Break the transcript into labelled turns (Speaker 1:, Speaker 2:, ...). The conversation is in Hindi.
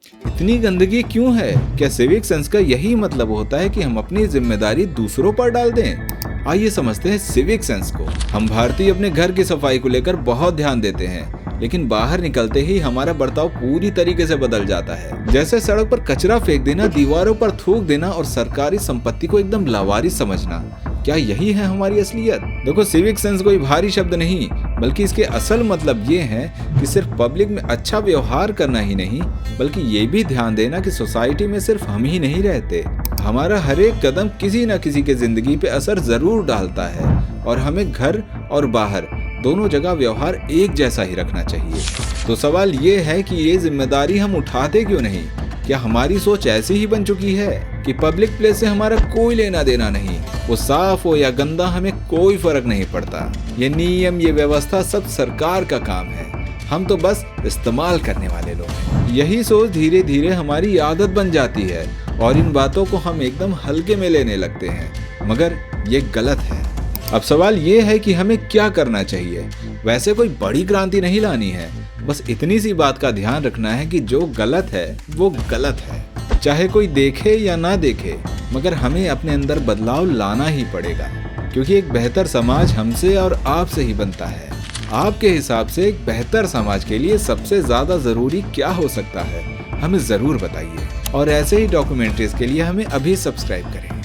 Speaker 1: इतनी गंदगी क्यों है? क्या सिविक सेंस का यही मतलब होता है कि हम अपनी जिम्मेदारी दूसरों पर डाल दें? आइए समझते हैं सिविक सेंस को। हम भारतीय अपने घर की सफाई को लेकर बहुत ध्यान देते हैं, लेकिन बाहर निकलते ही हमारा बर्ताव पूरी तरीके से बदल जाता है। जैसे सड़क पर कचरा फेंक देना, दीवारों पर थूक देना और सरकारी संपत्ति को एकदम लावारिस समझना। क्या यही है हमारी असलियत? देखो, सिविक सेंस कोई भारी शब्द नहीं, बल्कि इसके असल मतलब ये है कि सिर्फ पब्लिक में अच्छा व्यवहार करना ही नहीं, बल्कि ये भी ध्यान देना कि सोसाइटी में सिर्फ हम ही नहीं रहते। हमारा हर एक कदम किसी न किसी के जिंदगी पे असर जरूर डालता है और हमें घर और बाहर दोनों जगह व्यवहार एक जैसा ही रखना चाहिए। तो सवाल ये है कि ये जिम्मेदारी हम उठाते क्यों नहीं? क्या हमारी सोच ऐसी ही बन चुकी है कि पब्लिक प्लेस से हमारा कोई लेना देना नहीं, वो साफ हो या गंदा हमें कोई फर्क नहीं पड़ता। ये नियम, ये व्यवस्था सब सरकार का काम है, हम तो बस इस्तेमाल करने वाले लोग हैं। यही सोच धीरे धीरे हमारी आदत बन जाती है और इन बातों को हम एकदम हल्के में लेने लगते हैं, मगर ये गलत है। अब सवाल ये है कि हमें क्या करना चाहिए। वैसे कोई बड़ी क्रांति नहीं लानी है, बस इतनी सी बात का ध्यान रखना है कि जो गलत है वो गलत है, चाहे कोई देखे या ना देखे, मगर हमें अपने अंदर बदलाव लाना ही पड़ेगा, क्योंकि एक बेहतर समाज हमसे और आपसे ही बनता है। आपके हिसाब से एक बेहतर समाज के लिए सबसे ज्यादा जरूरी क्या हो सकता है? हमें जरूर बताइए और ऐसे ही डॉक्यूमेंट्रीज के लिए हमें अभी सब्सक्राइब करें।